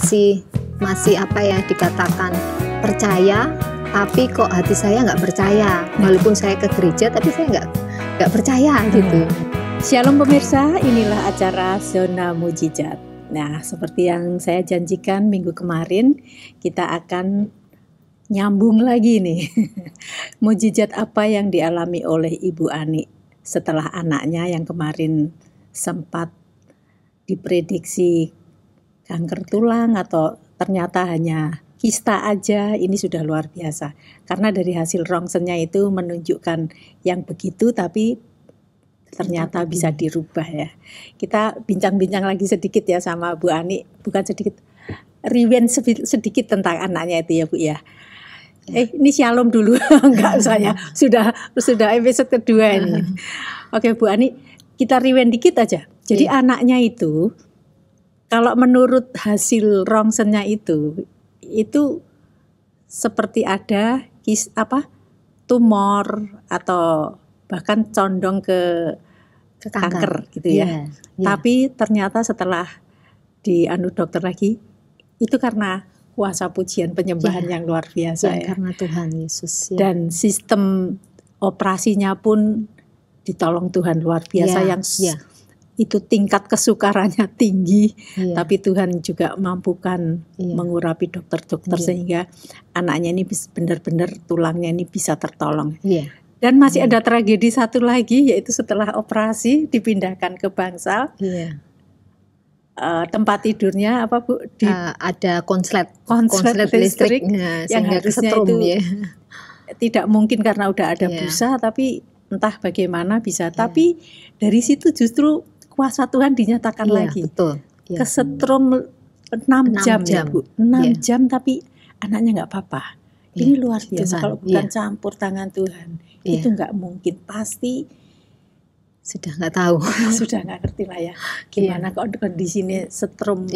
masih apa ya dikatakan percaya, tapi kok hati saya nggak percaya. Walaupun saya ke gereja, tapi saya nggak percaya gitu. Shalom pemirsa, inilah acara Zona Mujizat. Nah, seperti yang saya janjikan minggu kemarin, kita akan nyambung lagi nih. Mujizat apa yang dialami oleh Ibu Ani setelah anaknya yang kemarin sempat diprediksi kanker tulang atau ternyata hanya kista aja. Ini sudah luar biasa. Karena dari hasil rongsennya itu menunjukkan yang begitu, tapi ternyata bisa dirubah ya. Kita bincang-bincang lagi sedikit ya sama Bu Ani, bukan sedikit, rewind sedikit tentang anaknya itu ya Bu ya. Ini shalom dulu, enggak saya sudah episode kedua ini. Oke Bu Ani, kita rewind dikit aja. Jadi anaknya itu, kalau menurut hasil rongsennya itu seperti ada tumor atau bahkan condong ke kanker gitu ya. Tapi ternyata setelah dianu dokter lagi, itu karena kuasa pujian penyembahan yang luar biasa ya. Karena Tuhan Yesus. Dan sistem operasinya pun ditolong Tuhan luar biasa itu tingkat kesukarannya tinggi, tapi Tuhan juga mampukan mengurapi dokter-dokter sehingga anaknya ini benar-benar tulangnya ini bisa tertolong. Dan masih ada tragedi satu lagi, yaitu setelah operasi dipindahkan ke bangsal. Tempat tidurnya apa Bu? Ada konslet listrik yang harusnya itu tidak mungkin karena udah ada busa, tapi entah bagaimana bisa. Tapi dari situ justru kuasa Tuhan dinyatakan lagi. Betul. Kesetrum 6 jam ya Bu. 6 jam tapi anaknya nggak apa-apa. Ini luar biasa. Tuhan, kalau bukan campur tangan Tuhan, itu nggak mungkin. Pasti sudah nggak tahu. Sudah nggak ngerti lah ya. Gimana kondisinya setrum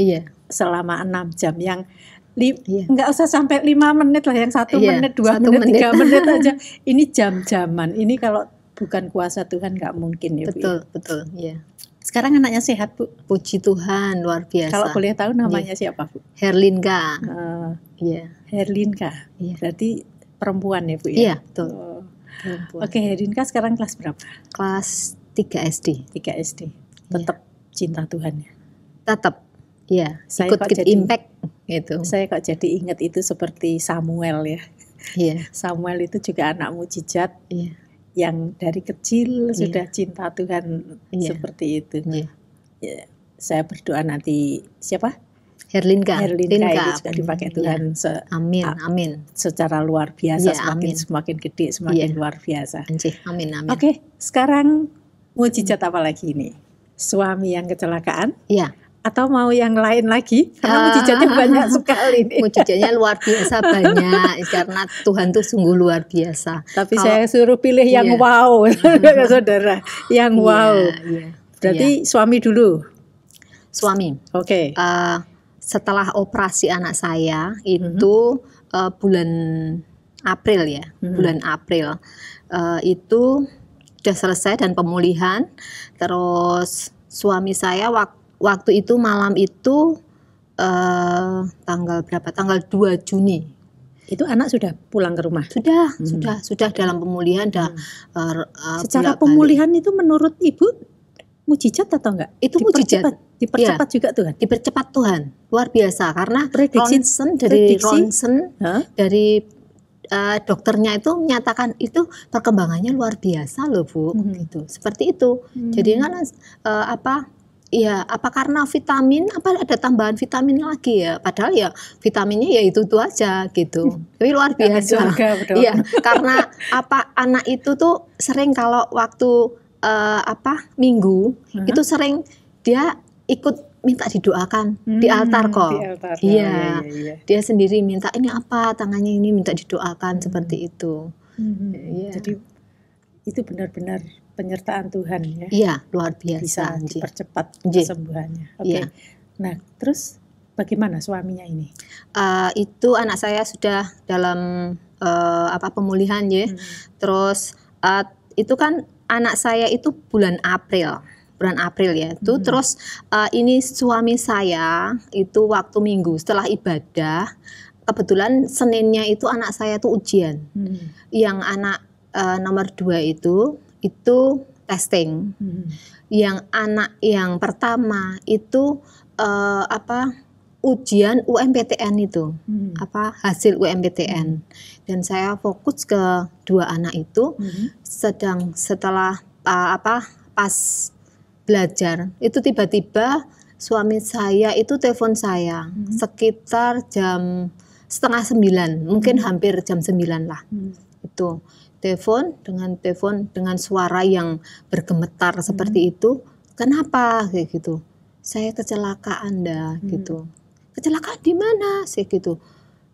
selama 6 jam yang nggak usah sampai 5 menit lah, yang 1 menit, 2 menit, 3 menit aja. Ini jam-jaman. Ini kalau bukan kuasa Tuhan nggak mungkin ya Bu. Betul. Sekarang anaknya sehat Bu. Puji Tuhan, luar biasa. Kalau boleh tahu namanya siapa Bu? Herlinka. Herlinka. Berarti perempuan ya Bu ya? Iya, betul. Oke, Herlinka sekarang kelas berapa? Kelas 3 SD. 3 SD. Tetap cinta Tuhan ya? Tetap. Iya, ikut impact gitu. Saya kok jadi ingat itu seperti Samuel ya. Samuel itu juga anak mujizat. Yang dari kecil sudah cinta Tuhan seperti itu. Saya berdoa nanti siapa? Herlinka itu juga dipakai Tuhan. Amin. Secara luar biasa, semakin gede, semakin luar biasa. Amin. Oke, sekarang mujizat apa lagi ini? Suami yang kecelakaan? Iya. Atau mau yang lain lagi? Karena mujizatnya banyak sekali nih. Mujizatnya luar biasa banyak, karena Tuhan tuh sungguh luar biasa. Tapi saya suruh pilih yang wow, saudara, yang wow. Berarti suami dulu. Suami. Oke. Setelah operasi anak saya itu bulan April ya, bulan April itu sudah selesai dan pemulihan. Terus suami saya waktu itu malam itu tanggal berapa? Tanggal 2 Juni. Itu anak sudah pulang ke rumah? Sudah dalam pemulihan. Secara pemulihan itu menurut Ibu mujizat atau enggak? Itu mujizat. Dipercepat juga Tuhan? Dipercepat Tuhan. Luar biasa. Karena ronsen dari dokternya itu menyatakan itu perkembangannya luar biasa loh Bu. Gitu. Seperti itu. Jadi kan apa karena vitamin, ada tambahan vitamin lagi ya, padahal ya vitaminnya ya itu aja gitu. Tapi luar biasa. Iya, karena anak itu tuh sering kalau waktu minggu itu sering dia ikut minta didoakan di altar kok. Iya. Dia sendiri minta ini apa, tangannya ini minta didoakan seperti itu. Jadi itu benar-benar penyertaan Tuhan ya. Iya, luar biasa. Bisa dipercepat kesembuhannya. Oke. Nah, terus bagaimana suaminya ini? Itu anak saya sudah dalam pemulihan ya. Terus itu kan anak saya itu bulan April bulan April ya. Itu terus ini suami saya itu waktu Minggu setelah ibadah, kebetulan Seninnya itu anak saya tuh ujian. Yang anak nomor 2 itu testing. Yang anak yang pertama itu ujian UMPTN itu, hasil UMPTN. Dan saya fokus ke 2 anak itu. Setelah pas belajar itu tiba-tiba suami saya itu telepon saya sekitar jam 8:30, mungkin hampir jam 9 lah. Itu telepon dengan suara yang bergemetar seperti itu. Kenapa kayak gitu? Saya kecelakaan dah gitu. Kecelakaan di mana sih gitu?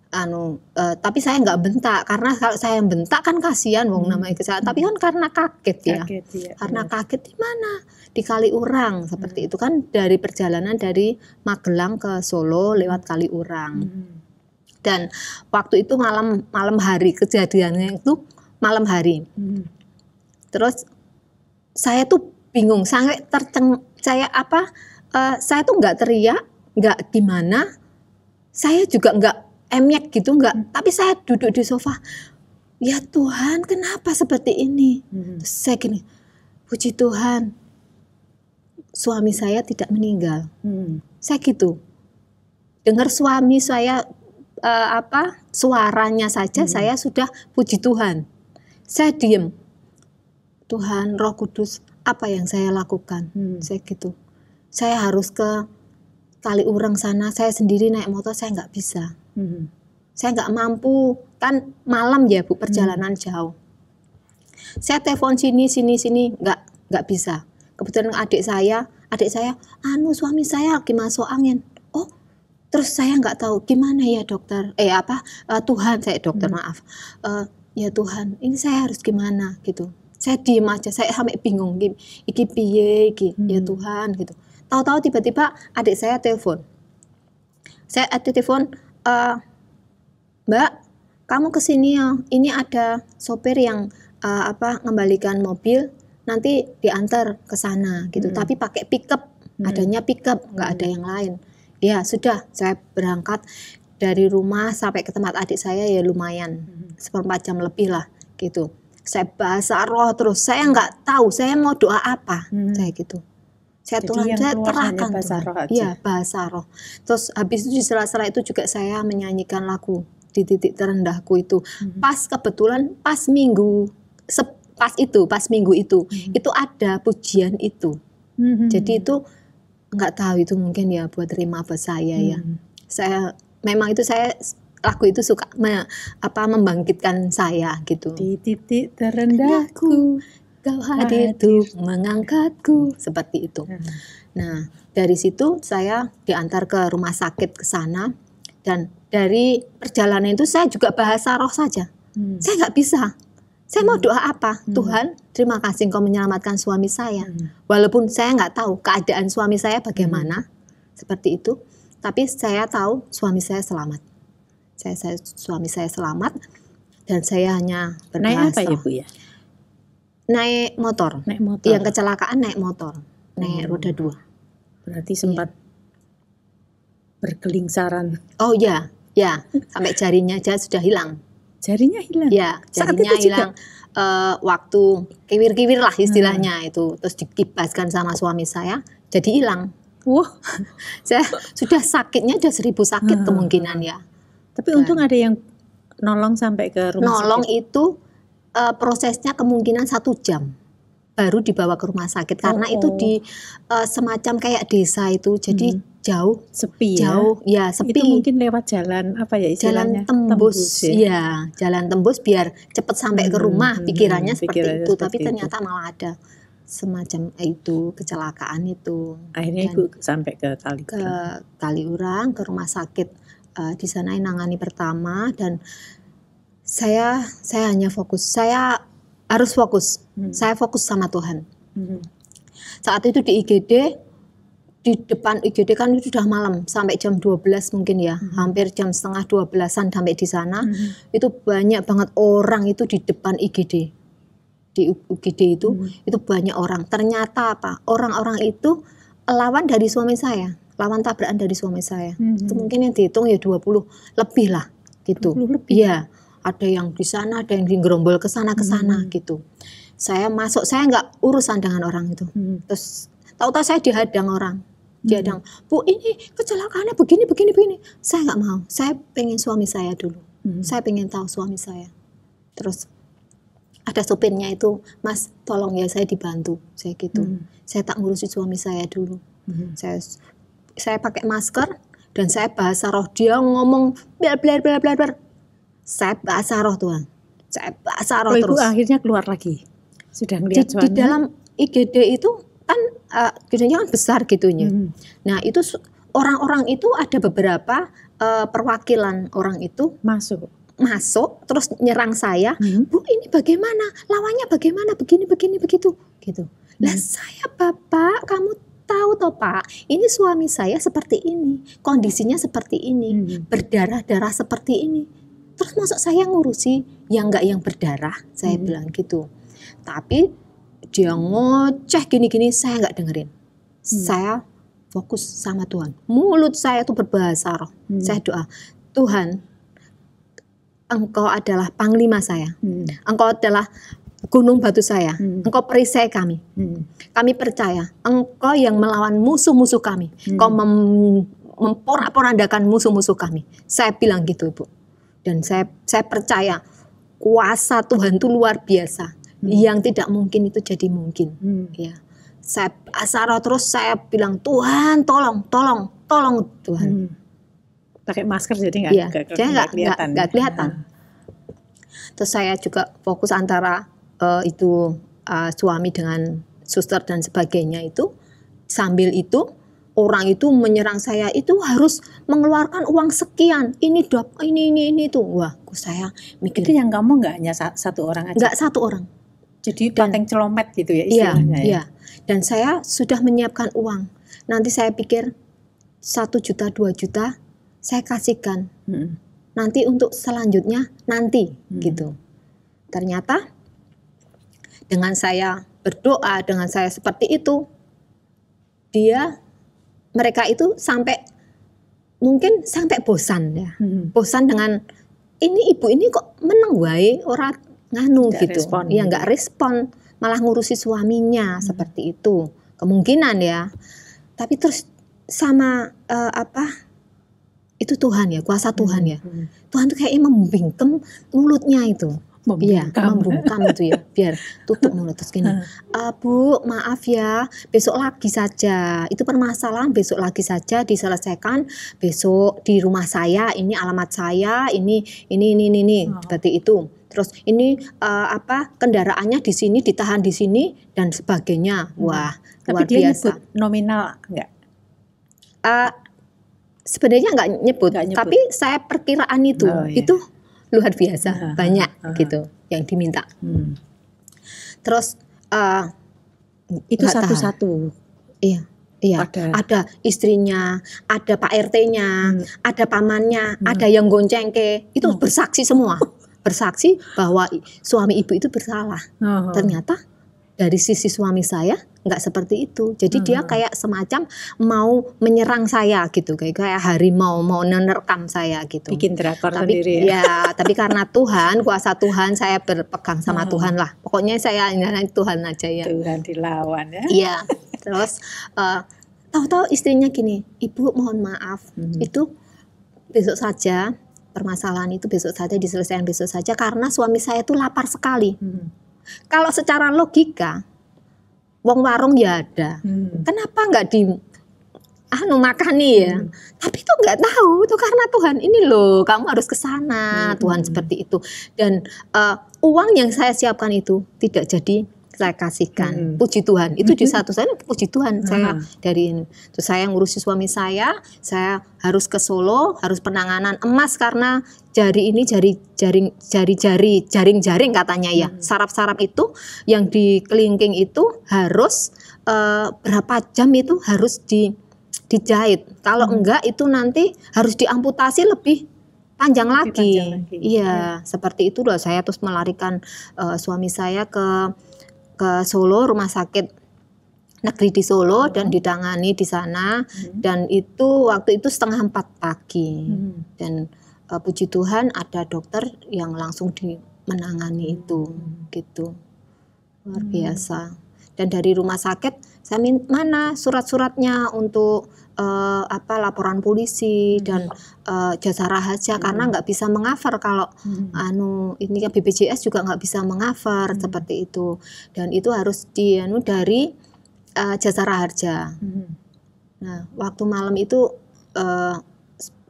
Tapi saya nggak bentak, karena kalau saya bentak kan kasihan wong namanya kecelakaan. Tapi kan karena kaget ya. Karena kaget di mana? Di Kaliurang seperti itu kan, dari perjalanan dari Magelang ke Solo lewat Kaliurang. Dan waktu itu malam hari, kejadiannya itu malam hari. Terus saya tuh bingung, saya tuh nggak teriak, nggak gimana, saya juga nggak emyek gitu, nggak. Tapi saya duduk di sofa, ya Tuhan kenapa seperti ini? Terus saya gini, puji Tuhan, suami saya tidak meninggal. Saya gitu, dengar suami saya suaranya saja saya sudah puji Tuhan. Saya diem, Tuhan Roh Kudus, apa yang saya lakukan? Saya gitu, saya harus ke Kaliurang sana, saya sendiri naik motor saya nggak bisa. Saya nggak mampu, kan malam ya Bu, perjalanan jauh. Saya telepon sini, nggak bisa. Kebetulan adik saya, suami saya lagi masuk angin. Oh, terus saya nggak tahu gimana ya dokter, Tuhan, saya dokter maaf. Ya Tuhan, ini saya harus gimana gitu. Saya diem aja, saya sampai bingung, iki piye iki, ya Tuhan gitu. Tahu-tahu tiba-tiba adik saya telepon. Saya telepon, Mbak, kamu kesini ya. Ini ada sopir yang ngembalikan mobil, nanti diantar ke sana gitu. Tapi pakai pickup, adanya pickup, nggak ada yang lain. Ya sudah, saya berangkat dari rumah sampai ke tempat adik saya ya lumayan 1/4 jam lebih lah gitu. Saya bahasa roh terus, saya nggak tahu saya mau doa apa, saya gitu. Saya Tuhan, saya terahkan bahasa roh. Terus habis itu di sela-sela itu juga saya menyanyikan lagu di titik terendahku itu. Pas kebetulan pas minggu itu itu ada pujian itu. Jadi itu nggak tahu itu mungkin ya buat terima buat saya ya. Saya memang itu lagu itu suka membangkitkan saya gitu. Di titik terendahku Kau hadir mengangkatku, seperti itu. Nah, dari situ saya diantar ke rumah sakit ke sana, dan dari perjalanan itu saya juga bahasa roh saja. Saya nggak bisa. Saya mau doa apa? Tuhan, terima kasih Engkau menyelamatkan suami saya. Walaupun saya nggak tahu keadaan suami saya bagaimana, seperti itu, tapi saya tahu suami saya selamat. Suami saya selamat, dan saya hanya berbahasa. Naik apa ya Bu ya? Naik motor. Yang kecelakaan naik motor, naik roda 2. Berarti sempat berkelingsaran. Oh ya, sampai jarinya aja sudah hilang. Jarinya hilang? Ya, jarinya hilang. Waktu kiwir-kiwir lah istilahnya itu, terus dikibaskan sama suami saya, jadi hilang. Wah, saya sudah sakitnya udah 1000 sakit kemungkinan ya. Tapi untung ada yang nolong sampai ke rumah sakit. Nolong itu prosesnya kemungkinan 1 jam baru dibawa ke rumah sakit, karena itu di semacam kayak desa itu, jadi jauh, sepi sepi. Itu mungkin lewat jalan apa ya istilahnya? Jalan tembus ya, jalan tembus biar cepat sampai ke rumah, pikirannya seperti itu. Tapi ternyata malah ada semacam itu kecelakaan itu. Akhirnya Ibu sampai ke Kaliurang, ke rumah sakit di sana nangani pertama, dan saya hanya fokus, saya harus fokus, saya fokus sama Tuhan. Saat itu di IGD, di depan IGD kan itu sudah malam, sampai jam 12 mungkin ya, hampir jam 11:30 sampai di sana. Itu banyak banget orang itu di depan IGD, di UGD itu banyak orang. Ternyata apa? Orang-orang itu lawan dari suami saya, lawan tabrakan dari suami saya. Itu mungkin yang dihitung ya 20 lebih lah gitu. 20 lebih. Iya, ada yang di sana, ada yang digerombol ke sana gitu. Saya masuk, saya nggak urusan dengan orang itu. Terus tahu-tahu saya dihadang orang. Dihadang, Bu ini kecelakaannya begini. Saya nggak mau, saya pengen suami saya dulu. Saya pengen tahu suami saya. Terus ada sopirnya itu, Mas tolong ya saya dibantu, saya gitu. Saya tak ngurusi suami saya dulu. Saya pakai masker dan saya bahasa roh, dia ngomong blar. Saya bahasa roh Tuhan. Saya bahasa roh terus. Ibu akhirnya keluar lagi. Sudah ngelihat suaminya. Di dalam IGD itu kan gedungnya kan besar gitunya. Nah, itu orang-orang itu ada beberapa perwakilan orang itu masuk terus nyerang saya. Bu ini bagaimana? Lawannya bagaimana? Begini begitu gitu. Lah saya Bapak, kamu tahu toh Pak, ini suami saya seperti ini, kondisinya seperti ini, berdarah-darah seperti ini. Terus masuk saya ngurusi yang enggak yang berdarah, saya bilang gitu. Tapi dia ngoceh gini-gini, saya enggak dengerin. Saya fokus sama Tuhan. Mulut saya tuh berbahasa roh. Saya doa, Tuhan, Engkau adalah panglima saya. Engkau adalah gunung batu saya. Engkau perisai kami. Kami percaya Engkau yang melawan musuh-musuh kami. Engkau memporak-porandakan musuh-musuh kami. Saya bilang gitu, Ibu. Dan saya percaya kuasa Tuhan itu luar biasa. Yang tidak mungkin itu jadi mungkin. Ya. Saya asal terus saya bilang, Tuhan tolong Tuhan. Pakai masker jadi nggak kelihatan. Terus saya juga fokus antara suami dengan suster dan sebagainya itu. Sambil itu orang itu menyerang saya itu harus mengeluarkan uang sekian. Ini itu. Wah, saya mikir. Itu yang kamu nggak hanya satu orang aja? Nggak satu orang. Jadi pateng celomet gitu ya istilahnya. Iya. Dan saya sudah menyiapkan uang. Nanti saya pikir 1 juta, 2 juta saya kasihkan. Nanti untuk selanjutnya gitu. Ternyata dengan saya berdoa, dengan saya seperti itu, mereka itu mungkin sampai bosan ya. Bosan dengan ini ibu ini kok meneng wae ora nganu gak gitu. Respon. Ya nggak respon, malah ngurusi suaminya seperti itu. Kemungkinan ya. Tapi terus sama itu Tuhan ya, kuasa Tuhan ya. Tuhan tuh kayaknya membingkem mulutnya itu. Membungkam itu ya, biar tutup mulut terus gini. Bu, maaf ya, besok lagi saja. Itu permasalahan besok lagi saja diselesaikan. Besok di rumah saya, ini alamat saya, ini seperti itu. Terus ini kendaraannya di sini, ditahan di sini dan sebagainya. Wah, luar tapi dia biasa. Nyebut nominal enggak? Sebenarnya nggak nyebut, tapi saya perkiraan itu luar biasa banyak gitu yang diminta. Terus itu satu-satu. Iya. Ada istrinya, ada Pak RT-nya, ada pamannya, ada yang goncengke, itu bersaksi semua. Bersaksi bahwa suami ibu itu bersalah. Ternyata dari sisi suami saya nggak seperti itu. Jadi dia kayak semacam mau menyerang saya gitu, kayak harimau mau menerkam saya gitu. Bikin drakor sendiri ya. Tapi karena Tuhan, kuasa Tuhan, saya berpegang sama Tuhan lah. Pokoknya saya nyalain Tuhan aja ya. Tuhan dilawan ya. Iya. Terus tahu-tahu istrinya gini, Ibu mohon maaf, itu besok saja, permasalahan itu besok saja diselesaikan besok saja karena suami saya itu lapar sekali. Kalau secara logika, wong warung ya ada. Kenapa nggak makani ya? Tapi itu nggak tahu, itu karena Tuhan ini loh, kamu harus ke sana, Tuhan seperti itu. Dan uang yang saya siapkan itu tidak jadi saya kasihkan. Puji Tuhan. Itu di satu saya puji Tuhan. Saya dari ini. Terus saya ngurusi suami saya harus ke Solo, harus penanganan emas karena jaring katanya ya. Saraf-saraf itu yang di kelingking itu harus berapa jam itu harus dijahit. Kalau enggak itu nanti harus diamputasi lebih panjang Lebih lagi. panjang lagi. Iya, seperti itu loh. Saya terus melarikan suami saya ke Solo, rumah sakit negeri di Solo, dan ditangani di sana. Dan itu waktu itu 3:30 pagi. Dan puji Tuhan ada dokter yang langsung menangani itu, gitu. Luar biasa. Dan dari rumah sakit saya mana surat-suratnya untuk laporan polisi dan jasa raharja, karena nggak bisa mengcover kalau ini kan BPJS juga nggak bisa mengcover seperti itu, dan itu harus dari jasa raharja. Nah, waktu malam itu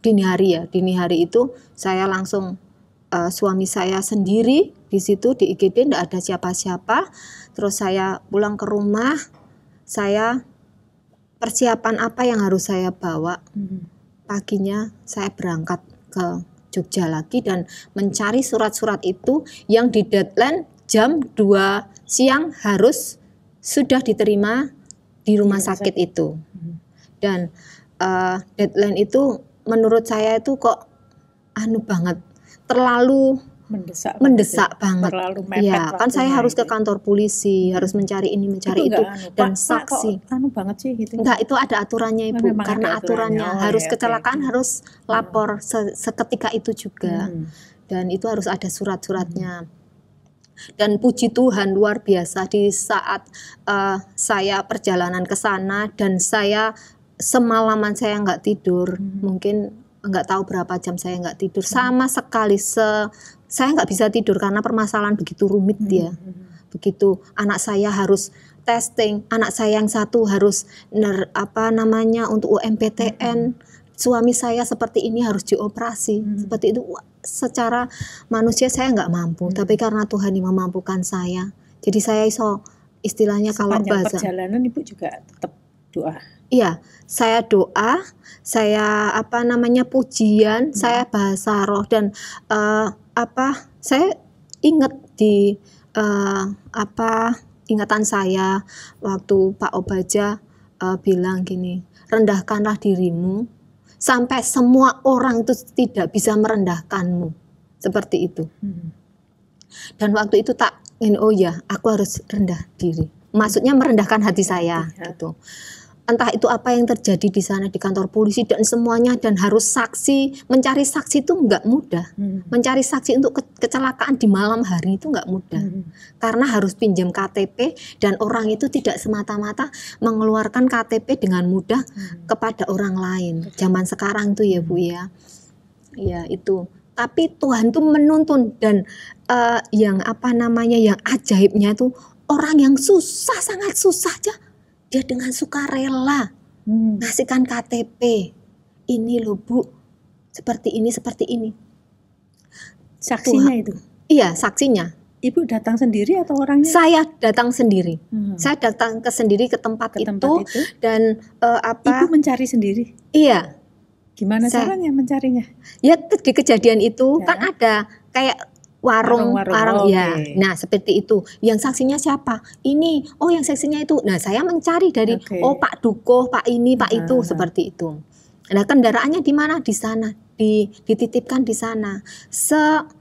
dini hari itu saya langsung suami saya sendiri di situ di IGD, nggak ada siapa-siapa. Terus saya pulang ke rumah, saya persiapan apa yang harus saya bawa. Paginya saya berangkat ke Jogja lagi dan mencari surat-surat itu yang di deadline jam 2 siang harus sudah diterima di rumah sakit itu. Dan deadline itu menurut saya itu kok banget, terlalu mendesak banget. Iya, kan saya harus ke kantor polisi, harus mencari ini, mencari itu, dan saksi. Banget sih gitu. Enggak, itu ada aturannya Ibu, karena aturannya harus kecelakaan harus lapor seketika itu juga. Dan itu harus ada surat-suratnya. Dan puji Tuhan luar biasa di saat saya perjalanan ke sana dan saya semalaman saya nggak tidur, mungkin nggak tahu berapa jam saya nggak tidur sama sekali. Saya nggak bisa tidur karena permasalahan begitu rumit ya. Begitu anak saya harus testing, anak saya yang satu harus untuk UMPTN, suami saya seperti ini harus dioperasi, seperti itu. Secara manusia saya nggak mampu, tapi karena Tuhan yang memampukan saya, jadi saya istilahnya kalau bahasa perjalanan Ibu juga tetap doa. Iya, saya doa, saya pujian, saya bahasa roh, dan saya ingat di ingatan saya waktu Pak Obaja bilang gini, rendahkanlah dirimu sampai semua orang itu tidak bisa merendahkanmu, seperti itu. Dan waktu itu aku harus rendah diri, maksudnya merendahkan hati saya gitu. Entah itu apa yang terjadi di sana di kantor polisi dan semuanya, dan harus saksi, mencari saksi itu nggak mudah. Mencari saksi untuk kecelakaan di malam hari itu nggak mudah. Karena harus pinjam KTP, dan orang itu tidak semata-mata mengeluarkan KTP dengan mudah kepada orang lain. Zaman sekarang tuh ya Bu ya. Ya itu. Tapi Tuhan tuh menuntun, dan yang ajaibnya tuh orang yang susah, sangat susah aja, dia dengan sukarela ngasihkan KTP. Ini loh Bu, seperti ini. Saksinya Tuhan. itu? Iya, saksinya. Ibu datang sendiri atau orangnya? Saya datang sendiri. Saya datang sendiri ke tempat itu. Dan Ibu mencari sendiri? Iya. Gimana caranya mencarinya? Ya di kejadian itu kan ada kayak warung ya. Nah, seperti itu. Yang saksinya siapa? Ini. Oh, yang saksinya itu. Nah, saya mencari dari Pak Duko, Pak ini, Pak itu, seperti itu. Nah, kendaraannya di mana? Di sana. Dititipkan di sana.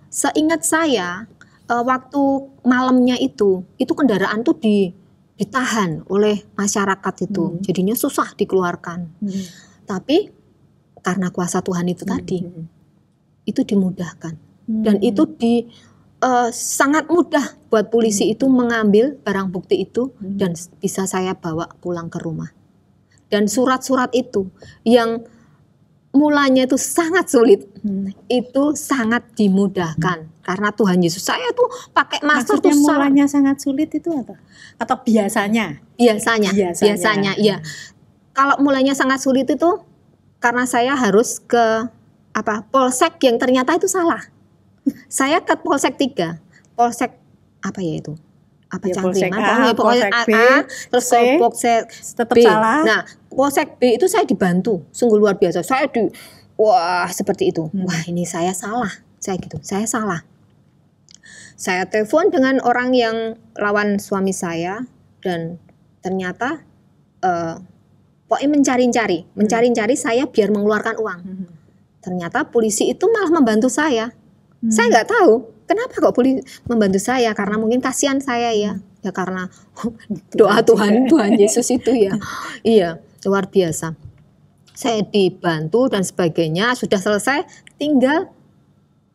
Seingat saya waktu malamnya itu kendaraan tuh ditahan oleh masyarakat itu. Jadinya susah dikeluarkan. Tapi karena kuasa Tuhan itu tadi itu dimudahkan. Dan itu sangat mudah buat polisi itu mengambil barang bukti itu dan bisa saya bawa pulang ke rumah. Dan surat-surat itu yang mulanya itu sangat sulit, itu sangat dimudahkan karena Tuhan Yesus. Saya tuh pakai masker tuh mulanya sangat sulit itu apa? Atau biasanya? Biasanya, iya. Kalau mulanya sangat sulit itu karena saya harus ke polsek yang ternyata itu salah. Saya ke Polsek 3, Polsek apa ya itu? Cangkringan, Polsek B, terus Polsek tetap B. salah. Nah, Polsek B itu saya dibantu, sungguh luar biasa. Saya seperti itu. Wah, ini saya salah. Saya salah. Saya telepon dengan orang yang lawan suami saya, dan ternyata pokoknya mencari-cari saya biar mengeluarkan uang. Ternyata polisi itu malah membantu saya. Saya nggak tahu kenapa kok polisi membantu saya, karena mungkin kasihan saya ya. Ya karena doa Tuhan Yesus itu ya. Iya, luar biasa. Saya dibantu dan sebagainya, sudah selesai, tinggal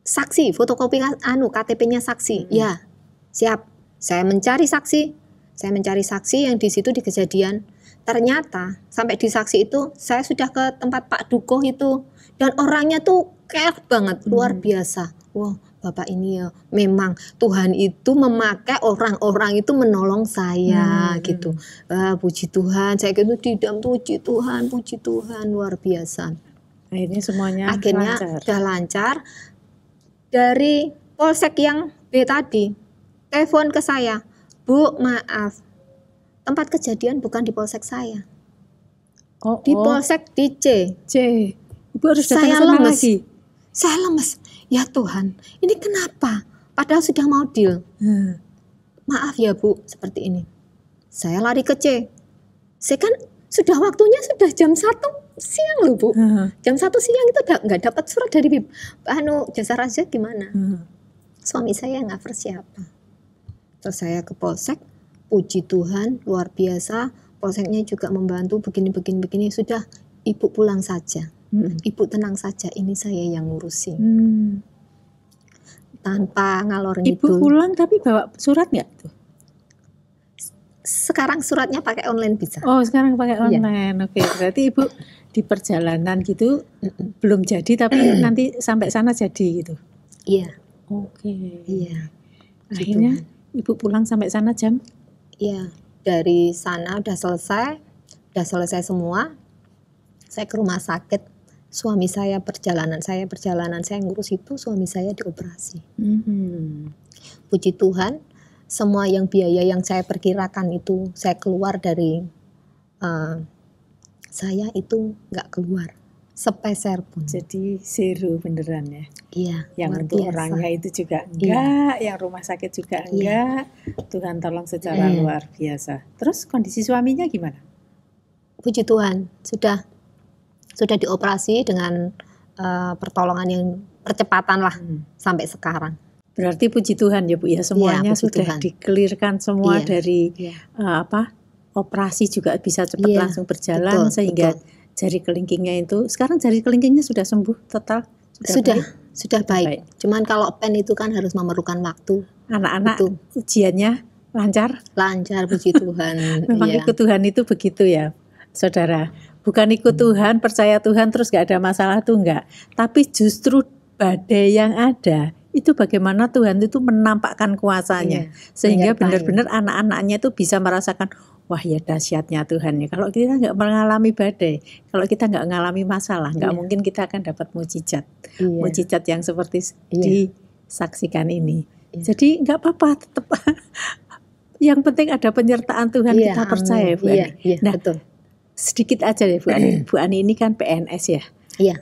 saksi, fotokopi KTP-nya saksi. Ya, siap. Saya mencari saksi yang di situ di kejadian. Ternyata sampai di saksi itu saya sudah ke tempat Pak Dukoh itu, dan orangnya tuh care banget, luar biasa. Wah, Bapak ini ya memang Tuhan itu memakai orang-orang itu menolong saya gitu. Puji Tuhan, saya gitu tidak, puji Tuhan luar biasa. Akhirnya sudah lancar. Dari polsek yang B tadi telepon ke saya, Bu, maaf, tempat kejadian bukan di polsek saya. Di polsek di C. Ibu harus datang sana lagi. Saya lemes. Ya Tuhan, ini kenapa? Padahal sudah mau deal. Maaf ya Bu, seperti ini. Saya lari ke C. Saya kan sudah waktunya sudah jam 1 siang loh Bu. Jam 1 siang itu nggak dapat surat dari Jasa Raja gimana? Suami saya nggak persiapan. Terus saya ke polsek, puji Tuhan luar biasa. Polseknya juga membantu begini. Sudah, Ibu pulang saja. Ibu tenang saja, ini saya yang ngurusin. Tanpa ngalor ngidul. Ibu pulang tapi bawa surat nggak tuh? Sekarang suratnya pakai online bisa. Oh, sekarang pakai online. Iya. Oke, berarti Ibu di perjalanan gitu belum jadi, tapi nanti sampai sana jadi gitu. Iya. Oke. Iya. Akhirnya Ibu pulang sampai sana jam? Iya. Dari sana udah selesai semua. Saya ke rumah sakit. Suami saya perjalanan, saya ngurus itu, suami saya dioperasi. Puji Tuhan, semua yang biaya yang saya perkirakan itu saya keluar dari saya itu nggak keluar sepeser pun. Jadi zero beneran ya? Iya. Yang untuk biasa. Orangnya itu juga enggak, yang rumah sakit juga enggak. Tuhan tolong secara luar biasa. Terus kondisi suaminya gimana? Puji Tuhan, sudah dioperasi dengan pertolongan yang percepatan lah sampai sekarang. Berarti puji Tuhan ya Bu ya, semuanya sudah dikelirkan semua dari operasi juga bisa cepat langsung berjalan sehingga jari kelingkingnya itu, sekarang jari kelingkingnya sudah sembuh total? Sudah baik. Cuman kalau pen itu kan harus memerlukan waktu. Anak-anak ujiannya lancar? Lancar, puji Tuhan. Memang ikut Tuhan itu begitu ya Saudara. Bukan ikut Tuhan, percaya Tuhan terus gak ada masalah tuh enggak. Tapi justru badai yang ada, itu bagaimana Tuhan itu menampakkan kuasanya. Sehingga benar-benar anak-anaknya itu bisa merasakan, wah ya dahsyatnya Tuhan ya. Kalau kita gak mengalami badai, kalau kita gak mengalami masalah, gak mungkin kita akan dapat mujizat. Mujizat yang seperti disaksikan ini. Jadi gak apa-apa, tetap yang penting ada penyertaan Tuhan, kita percaya Bu Ani. Nah, betul. Sedikit aja ya Bu Ani. Bu Ani ini kan PNS ya. Iya.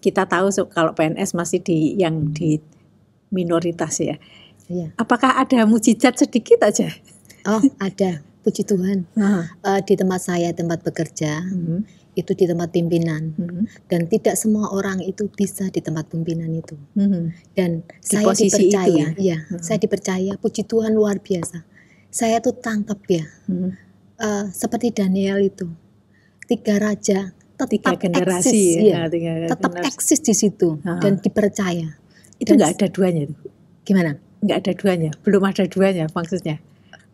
Kita tahu kalau PNS masih di minoritas ya. Iya. Apakah ada mujizat sedikit aja? Oh, ada. Puji Tuhan. Di tempat saya, tempat bekerja, itu di tempat pimpinan. Dan tidak semua orang itu bisa di tempat pimpinan itu. Dan di saya dipercaya, itu ya? Saya dipercaya, puji Tuhan luar biasa. Saya tuh tangkap ya. Seperti Daniel itu, 3 raja tetap generasi eksis, tetap eksis di situ dan dipercaya. Itu nggak ada duanya tuh. Gimana? Nggak ada duanya, belum ada duanya maksudnya.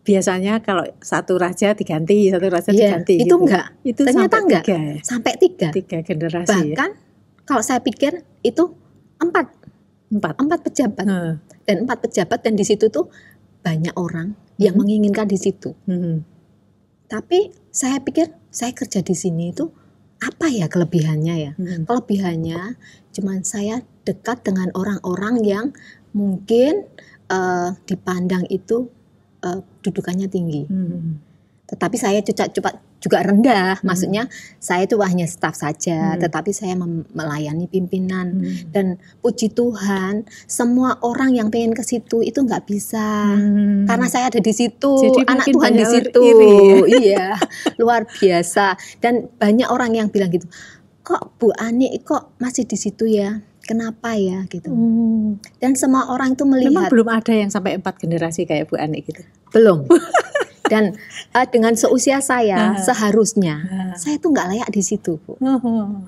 Biasanya kalau satu raja diganti, satu raja diganti. Itu gitu. Enggak. Itu ternyata enggak. Sampai 3 generasi. Bahkan kalau saya pikir itu 4 pejabat dan 4 pejabat, dan di situ tuh banyak orang yang menginginkan di situ. Tapi saya pikir saya kerja di sini itu apa ya kelebihannya ya? Kelebihannya cuman saya dekat dengan orang-orang yang mungkin dipandang itu dudukannya tinggi. Tetapi saya juga rendah, maksudnya saya itu hanya staf saja, tetapi saya melayani pimpinan. Dan puji Tuhan, semua orang yang pengen ke situ itu nggak bisa, karena saya ada di situ. Jadi anak Tuhan di situ, iya, luar biasa. Dan banyak orang yang bilang gitu, kok Bu Ani kok masih di situ ya? Kenapa ya gitu? Dan semua orang itu melihat. Memang belum ada yang sampai 4 generasi kayak Bu Ani gitu. Belum. Dan dengan seusia saya seharusnya saya tuh nggak layak di situ, Bu.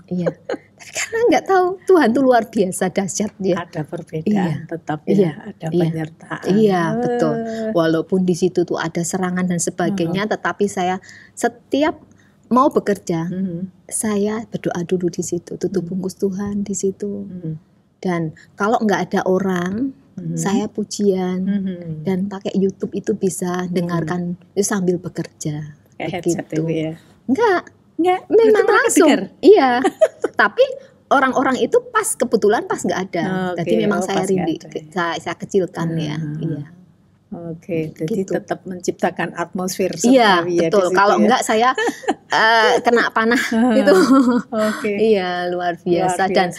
Iya. Tapi karena nggak tahu, Tuhan tuh luar biasa dahsyat dia. Ada perbedaan, tetap ya, ada penyertaan. Iya, betul. Walaupun di situ tuh ada serangan dan sebagainya, tetapi saya setiap mau bekerja, saya berdoa dulu di situ, tutup bungkus Tuhan di situ. Dan kalau nggak ada orang, saya pujian dan pakai YouTube itu bisa dengarkan itu sambil bekerja. Kayak headset itu ya? Enggak, memang langsung. Iya. Tapi orang-orang itu pas kebetulan pas nggak ada. Jadi memang saya saya kecilkan ya. Iya. Oke, jadi gitu. Tetap menciptakan atmosfer. Iya, betul. Kalau enggak saya kena panah itu. Iya, luar biasa. Dan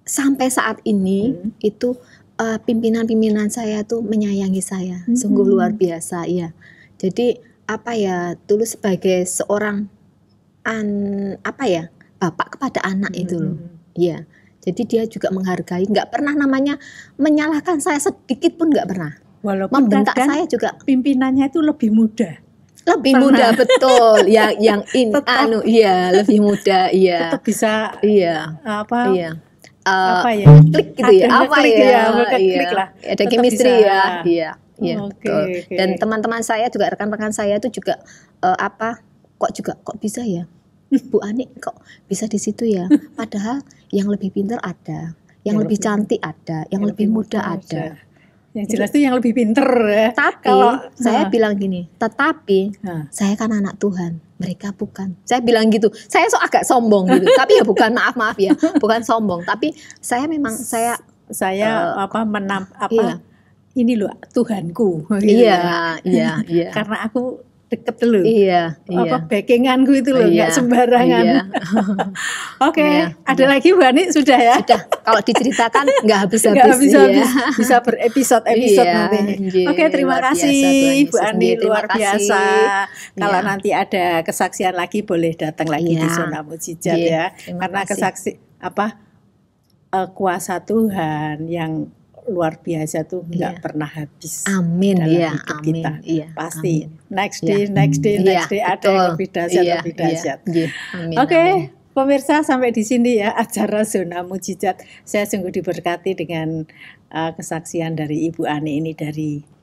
sampai saat ini itu pimpinan-pimpinan saya tuh menyayangi saya, sungguh luar biasa ya. Jadi dulu sebagai seorang bapak kepada anak itu loh, ya. Jadi dia juga menghargai, nggak pernah namanya menyalahkan saya sedikit pun nggak pernah. Walaupun membentak saya juga. Pimpinannya itu lebih muda. Lebih muda betul, lebih muda, iya. Tetap bisa, klik gitu ya, klik lah. Ada chemistry ya, iya, betul. Dan teman-teman saya juga, rekan-rekan saya itu juga kok bisa ya, Bu Ani kok bisa di situ ya. Padahal yang lebih pintar ada, yang lebih cantik ada, yang lebih muda ada. Yang jelas itu yang lebih pinter ya. Tapi saya bilang gini, tetapi saya kan anak Tuhan, mereka bukan. Saya bilang gitu, saya agak sombong gitu. Tapi ya bukan, maaf ya, bukan sombong. Tapi saya memang ini loh Tuhanku. Iya. Karena aku deket loh. Backinganku itu loh, nggak sembarangan. Oke, ada lagi Bu Ani sudah ya? Sudah. Kalau diceritakan nggak habis-habis. Bisa berepisode-episode nanti. Oke, terima kasih Bu Ani, luar biasa. Kalau nanti ada kesaksian lagi boleh datang lagi di Zona Mujizat ya. Karena kuasa Tuhan yang luar biasa tuh nggak pernah habis. Amin dalam hidup kita. Pasti next day ada yang lebih dahsyat. Oke, pemirsa, sampai di sini ya acara Zona Mujizat. Saya sungguh diberkati dengan kesaksian dari Ibu Ani ini, dari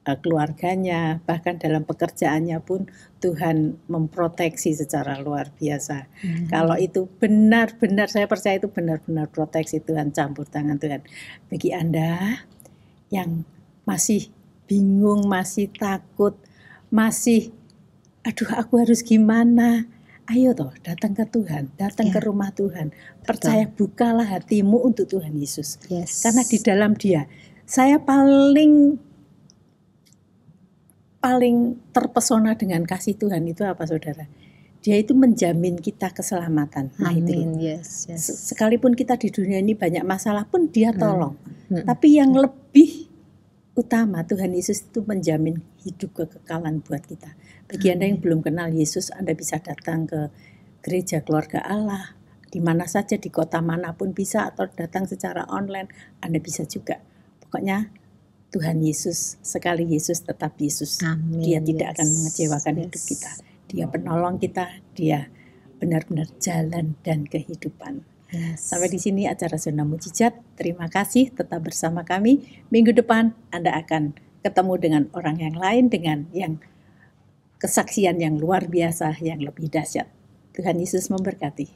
keluarganya, bahkan dalam pekerjaannya pun Tuhan memproteksi secara luar biasa. Kalau itu benar-benar, saya percaya itu benar-benar proteksi Tuhan, campur tangan Tuhan. Bagi Anda yang masih bingung, masih takut, masih aku harus gimana? Ayo toh datang ke Tuhan, datang ke rumah Tuhan. Percaya, bukalah hatimu untuk Tuhan Yesus. Karena di dalam Dia, saya paling terpesona dengan kasih Tuhan itu apa, saudara? Dia itu menjamin kita keselamatan. Amin. Sekalipun kita di dunia ini banyak masalah pun Dia tolong. Tapi yang lebih utama, Tuhan Yesus itu menjamin hidup kekekalan buat kita. Bagi Anda yang belum kenal Yesus, Anda bisa datang ke gereja Keluarga Allah, di mana saja, di kota manapun bisa, atau datang secara online, Anda bisa juga. Pokoknya Tuhan Yesus, sekali Yesus tetap Yesus. Amin. Dia tidak akan mengecewakan hidup kita. Dia penolong kita, Dia benar-benar jalan dan kehidupan. Sampai di sini acara Zona Mujizat. Terima kasih, tetap bersama kami. Minggu depan Anda akan ketemu dengan orang yang lain, dengan yang kesaksian yang luar biasa, yang lebih dahsyat. Tuhan Yesus memberkati.